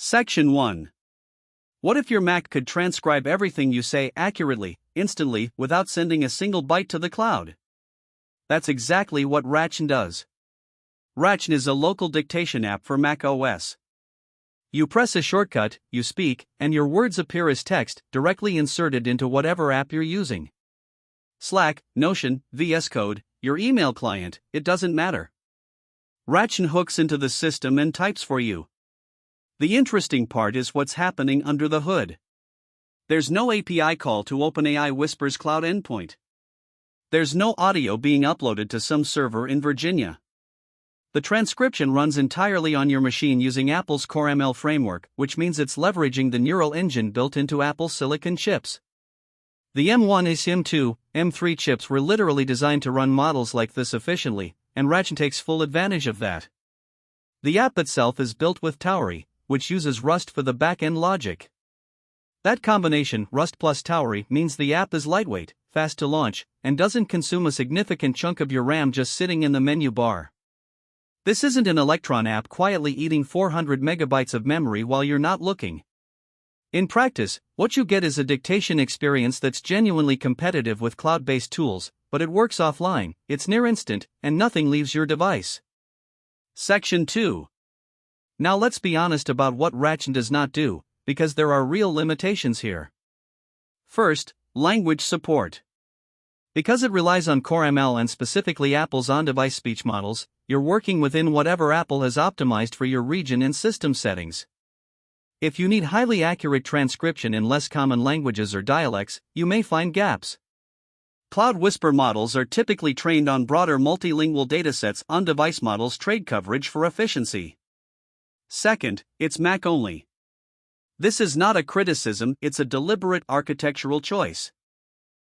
Section 1. What if your Mac could transcribe everything you say accurately, instantly, without sending a single byte to the cloud? That's exactly what Dictation does. Dictation is a local dictation app for Mac OS. You press a shortcut, you speak, and your words appear as text, directly inserted into whatever app you're using. Slack, Notion, VS Code, your email client, it doesn't matter. Dictation hooks into the system and types for you. The interesting part is what's happening under the hood. There's no API call to OpenAI Whisper's cloud endpoint. There's no audio being uploaded to some server in Virginia. The transcription runs entirely on your machine using Apple's Core ML framework, which means it's leveraging the neural engine built into Apple's silicon chips. The M1 is M2, M3 chips were literally designed to run models like this efficiently, and Dictation takes full advantage of that. The app itself is built with Tauri, which uses Rust for the back-end logic. That combination, Rust plus Tauri, means the app is lightweight, fast to launch, and doesn't consume a significant chunk of your RAM just sitting in the menu bar. This isn't an Electron app quietly eating 400 megabytes of memory while you're not looking. In practice, what you get is a dictation experience that's genuinely competitive with cloud-based tools, but it works offline, it's near instant, and nothing leaves your device. Section 2. Now let's be honest about what Dictation does not do, because there are real limitations here. First, language support. Because it relies on Core ML and specifically Apple's on-device speech models, you're working within whatever Apple has optimized for your region and system settings. If you need highly accurate transcription in less common languages or dialects, you may find gaps. Cloud Whisper models are typically trained on broader multilingual datasets. On-device models trade coverage for efficiency. Second, it's Mac only. This is not a criticism, it's a deliberate architectural choice.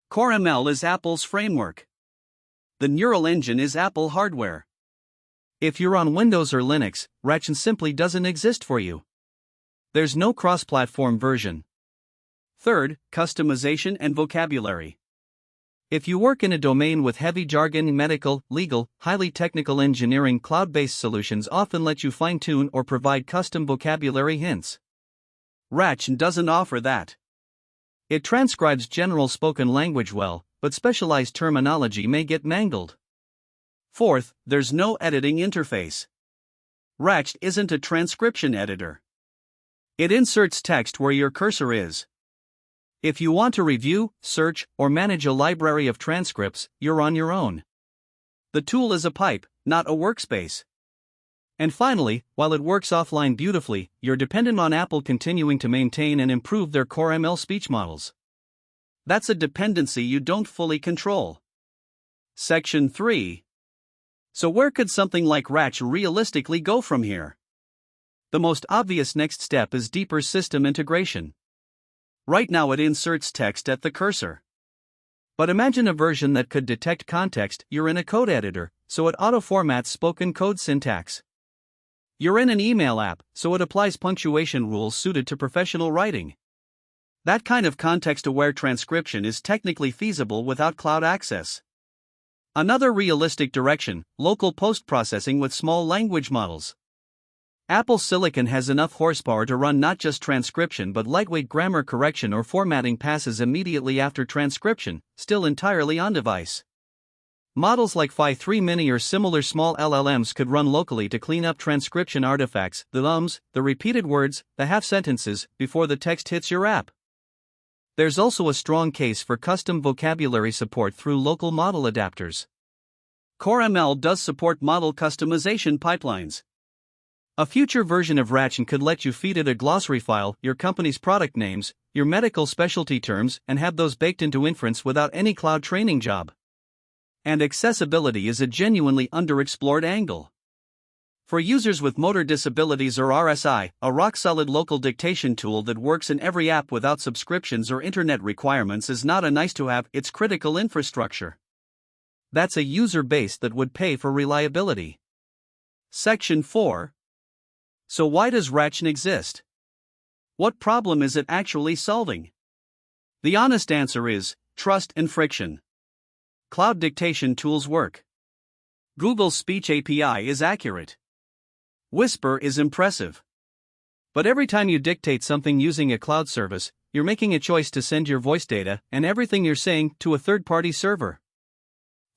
Core ML is Apple's framework. The neural engine is Apple hardware. If you're on Windows or Linux, Dictation simply doesn't exist for you. There's no cross-platform version. Third, customization and vocabulary. If you work in a domain with heavy jargon, medical, legal, highly technical engineering, cloud-based solutions often let you fine-tune or provide custom vocabulary hints. Dictation doesn't offer that. It transcribes general spoken language well, but specialized terminology may get mangled. Fourth, there's no editing interface. Dictation isn't a transcription editor. It inserts text where your cursor is. If you want to review, search, or manage a library of transcripts, you're on your own. The tool is a pipe, not a workspace. And finally, while it works offline beautifully, you're dependent on Apple continuing to maintain and improve their Core ML speech models. That's a dependency you don't fully control. Section 3. So where could something like Dictation realistically go from here? The most obvious next step is deeper system integration. Right now it inserts text at the cursor. But imagine a version that could detect context. You're in a code editor, so it auto-formats spoken code syntax. You're in an email app, so it applies punctuation rules suited to professional writing. That kind of context-aware transcription is technically feasible without cloud access. Another realistic direction, local post-processing with small language models. Apple Silicon has enough horsepower to run not just transcription but lightweight grammar correction or formatting passes immediately after transcription, still entirely on-device. Models like Phi 3 Mini or similar small LLMs could run locally to clean up transcription artifacts, the ums, the repeated words, the half-sentences, before the text hits your app. There's also a strong case for custom vocabulary support through local model adapters. Core ML does support model customization pipelines. A future version of Dictation could let you feed it a glossary file, your company's product names, your medical specialty terms, and have those baked into inference without any cloud training job. And accessibility is a genuinely underexplored angle. For users with motor disabilities or RSI, a rock-solid local dictation tool that works in every app without subscriptions or internet requirements is not a nice-to-have, it's critical infrastructure. That's a user base that would pay for reliability. Section 4. So why does Dictation exist? What problem is it actually solving? The honest answer is trust and friction. Cloud dictation tools work. Google's speech API is accurate. Whisper is impressive. But every time you dictate something using a cloud service, you're making a choice to send your voice data and everything you're saying to a third-party server.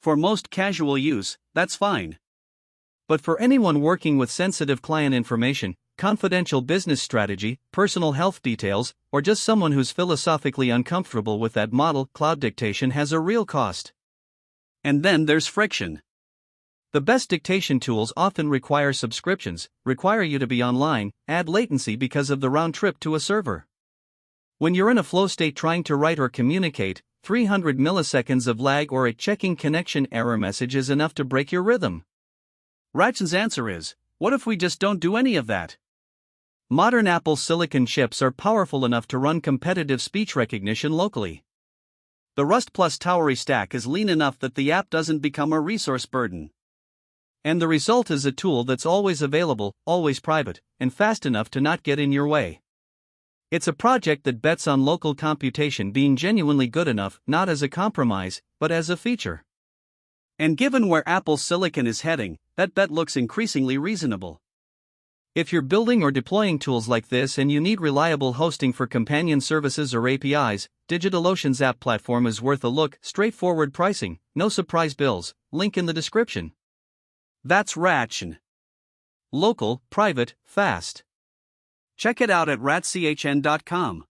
For most casual use, that's fine. But for anyone working with sensitive client information, confidential business strategy, personal health details, or just someone who's philosophically uncomfortable with that model, cloud dictation has a real cost. And then there's friction. The best dictation tools often require subscriptions, require you to be online, add latency because of the round trip to a server. When you're in a flow state trying to write or communicate, 300 milliseconds of lag or a checking connection error message is enough to break your rhythm. Ratchen's answer is, what if we just don't do any of that? Modern Apple Silicon chips are powerful enough to run competitive speech recognition locally. The Rust plus Towery stack is lean enough that the app doesn't become a resource burden. And the result is a tool that's always available, always private, and fast enough to not get in your way. It's a project that bets on local computation being genuinely good enough, not as a compromise, but as a feature. And given where Apple Silicon is heading, that bet looks increasingly reasonable. If you're building or deploying tools like this and you need reliable hosting for companion services or APIs, DigitalOcean's app platform is worth a look. Straightforward pricing, no surprise bills, link in the description. That's Ratchen. Local, private, fast. Check it out at ratchn.com.